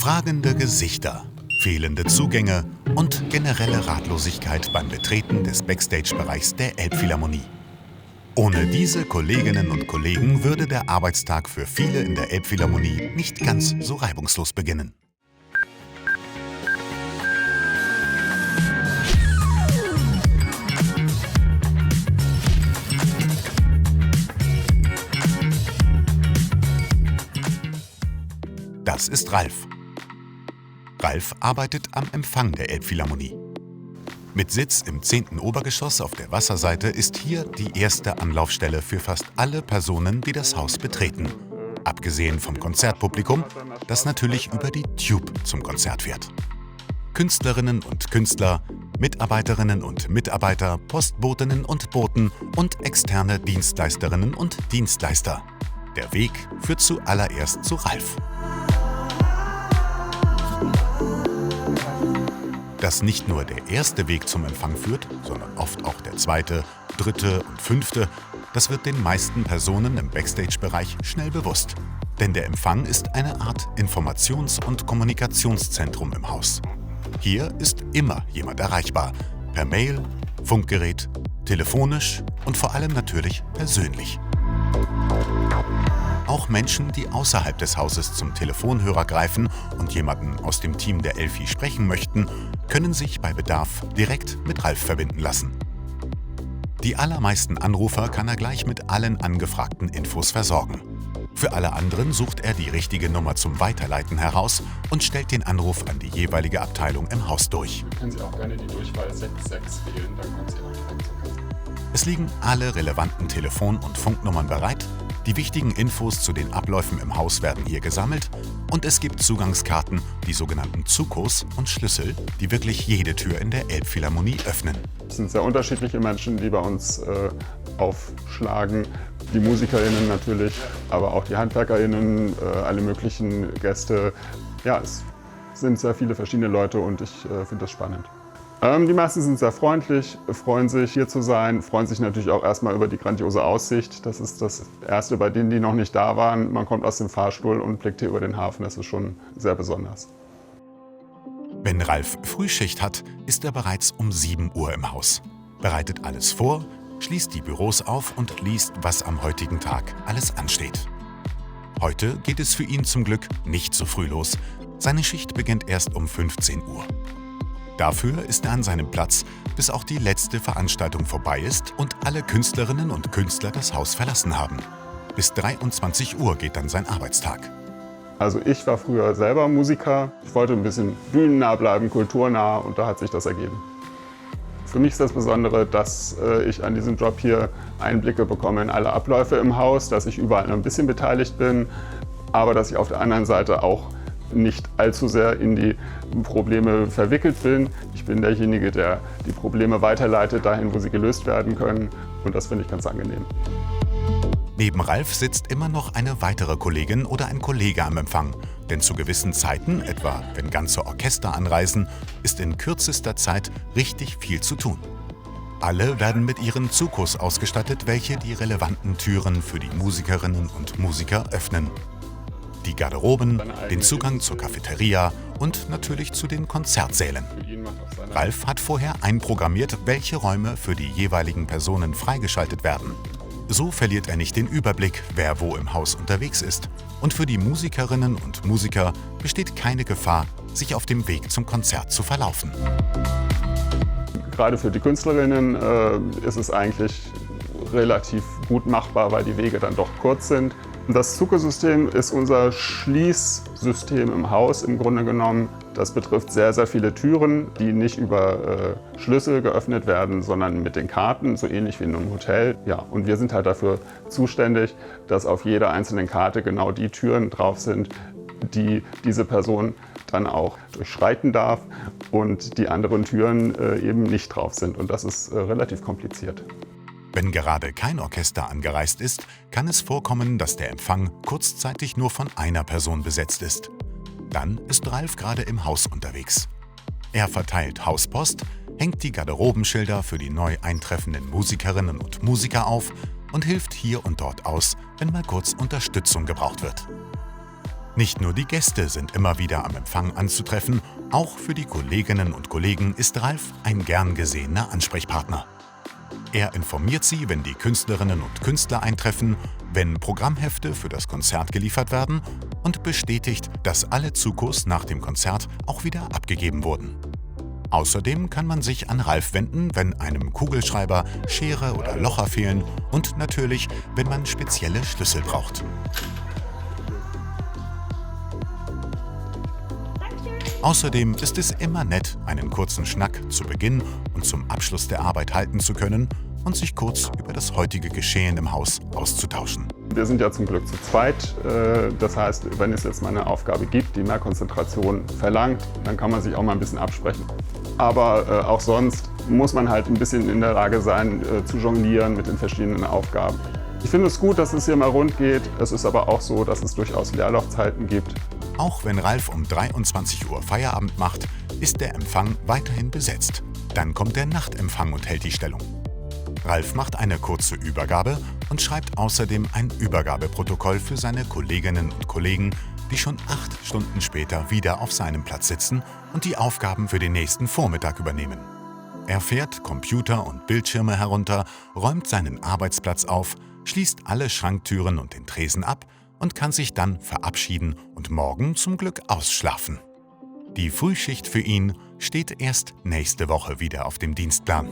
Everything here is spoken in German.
Fragende Gesichter, fehlende Zugänge und generelle Ratlosigkeit beim Betreten des Backstage-Bereichs der Elbphilharmonie. Ohne diese Kolleginnen und Kollegen würde der Arbeitstag für viele in der Elbphilharmonie nicht ganz so reibungslos beginnen. Das ist Ralf. Ralf arbeitet am Empfang der Elbphilharmonie. Mit Sitz im 10. Obergeschoss auf der Wasserseite ist hier die erste Anlaufstelle für fast alle Personen, die das Haus betreten. Abgesehen vom Konzertpublikum, das natürlich über die Tube zum Konzert fährt. Künstlerinnen und Künstler, Mitarbeiterinnen und Mitarbeiter, Postbotinnen und Boten und externe Dienstleisterinnen und Dienstleister. Der Weg führt zuallererst zu Ralf. Dass nicht nur der erste Weg zum Empfang führt, sondern oft auch der zweite, dritte und fünfte, das wird den meisten Personen im Backstage-Bereich schnell bewusst. Denn der Empfang ist eine Art Informations- und Kommunikationszentrum im Haus. Hier ist immer jemand erreichbar, per Mail, Funkgerät, telefonisch und vor allem natürlich persönlich. Auch Menschen, die außerhalb des Hauses zum Telefonhörer greifen und jemanden aus dem Team der Elfi sprechen möchten, können sich bei Bedarf direkt mit Ralf verbinden lassen. Die allermeisten Anrufer kann er gleich mit allen angefragten Infos versorgen. Für alle anderen sucht er die richtige Nummer zum Weiterleiten heraus und stellt den Anruf an die jeweilige Abteilung im Haus durch. Können Sie auch gerne die Durchwahl 66 wählen, dann kommen Sie auch direkt zur Kasse. Es liegen alle relevanten Telefon- und Funknummern bereit. Die wichtigen Infos zu den Abläufen im Haus werden hier gesammelt und es gibt Zugangskarten, die sogenannten Zukos und Schlüssel, die wirklich jede Tür in der Elbphilharmonie öffnen. Es sind sehr unterschiedliche Menschen, die bei uns aufschlagen. Die MusikerInnen natürlich, aber auch die HandwerkerInnen, alle möglichen Gäste. Ja, es sind sehr viele verschiedene Leute und ich finde das spannend. Die meisten sind sehr freundlich, freuen sich hier zu sein, freuen sich natürlich auch erstmal über die grandiose Aussicht. Das ist das Erste bei denen, die noch nicht da waren. Man kommt aus dem Fahrstuhl und blickt hier über den Hafen, das ist schon sehr besonders. Wenn Ralf Frühschicht hat, ist er bereits um 7 Uhr im Haus, bereitet alles vor, schließt die Büros auf und liest, was am heutigen Tag alles ansteht. Heute geht es für ihn zum Glück nicht so früh los. Seine Schicht beginnt erst um 15 Uhr. Dafür ist er an seinem Platz, bis auch die letzte Veranstaltung vorbei ist und alle Künstlerinnen und Künstler das Haus verlassen haben. Bis 23 Uhr geht dann sein Arbeitstag. Also ich war früher selber Musiker. Ich wollte ein bisschen bühnennah bleiben, kulturnah und da hat sich das ergeben. Für mich ist das Besondere, dass ich an diesem Job hier Einblicke bekomme in alle Abläufe im Haus, dass ich überall ein bisschen beteiligt bin, aber dass ich auf der anderen Seite auch nicht allzu sehr in die Probleme verwickelt bin. Ich bin derjenige, der die Probleme weiterleitet dahin, wo sie gelöst werden können und das finde ich ganz angenehm. Neben Ralf sitzt immer noch eine weitere Kollegin oder ein Kollege am Empfang. Denn zu gewissen Zeiten, etwa wenn ganze Orchester anreisen, ist in kürzester Zeit richtig viel zu tun. Alle werden mit ihren Zukos ausgestattet, welche die relevanten Türen für die Musikerinnen und Musiker öffnen. Die Garderoben, den Zugang zur Cafeteria und natürlich zu den Konzertsälen. Ralf hat vorher einprogrammiert, welche Räume für die jeweiligen Personen freigeschaltet werden. So verliert er nicht den Überblick, wer wo im Haus unterwegs ist. Und für die Musikerinnen und Musiker besteht keine Gefahr, sich auf dem Weg zum Konzert zu verlaufen. Gerade für die Künstlerinnen ist es eigentlich relativ gut machbar, weil die Wege dann doch kurz sind. Das Zuko-System ist unser Schließsystem im Haus im Grunde genommen. Das betrifft sehr, sehr viele Türen, die nicht über Schlüssel geöffnet werden, sondern mit den Karten, so ähnlich wie in einem Hotel. Ja, und wir sind halt dafür zuständig, dass auf jeder einzelnen Karte genau die Türen drauf sind, die diese Person dann auch durchschreiten darf und die anderen Türen eben nicht drauf sind. Und das ist relativ kompliziert. Wenn gerade kein Orchester angereist ist, kann es vorkommen, dass der Empfang kurzzeitig nur von einer Person besetzt ist. Dann ist Ralf gerade im Haus unterwegs. Er verteilt Hauspost, hängt die Garderobenschilder für die neu eintreffenden Musikerinnen und Musiker auf und hilft hier und dort aus, wenn mal kurz Unterstützung gebraucht wird. Nicht nur die Gäste sind immer wieder am Empfang anzutreffen, auch für die Kolleginnen und Kollegen ist Ralf ein gern gesehener Ansprechpartner. Er informiert sie, wenn die Künstlerinnen und Künstler eintreffen, wenn Programmhefte für das Konzert geliefert werden und bestätigt, dass alle Zukos nach dem Konzert auch wieder abgegeben wurden. Außerdem kann man sich an Ralf wenden, wenn einem Kugelschreiber, Schere oder Locher fehlen und natürlich, wenn man spezielle Schlüssel braucht. Außerdem ist es immer nett, einen kurzen Schnack zu Beginn und zum Abschluss der Arbeit halten zu können und sich kurz über das heutige Geschehen im Haus auszutauschen. Wir sind ja zum Glück zu zweit. Das heißt, wenn es jetzt mal eine Aufgabe gibt, die mehr Konzentration verlangt, dann kann man sich auch mal ein bisschen absprechen. Aber auch sonst muss man halt ein bisschen in der Lage sein, zu jonglieren mit den verschiedenen Aufgaben. Ich finde es gut, dass es hier mal rund geht. Es ist aber auch so, dass es durchaus Leerlaufzeiten gibt. Auch wenn Ralf um 23 Uhr Feierabend macht, ist der Empfang weiterhin besetzt. Dann kommt der Nachtempfang und hält die Stellung. Ralf macht eine kurze Übergabe und schreibt außerdem ein Übergabeprotokoll für seine Kolleginnen und Kollegen, die schon 8 Stunden später wieder auf seinem Platz sitzen und die Aufgaben für den nächsten Vormittag übernehmen. Er fährt Computer und Bildschirme herunter, räumt seinen Arbeitsplatz auf, schließt alle Schranktüren und den Tresen ab und kann sich dann verabschieden und morgen zum Glück ausschlafen. Die Frühschicht für ihn steht erst nächste Woche wieder auf dem Dienstplan.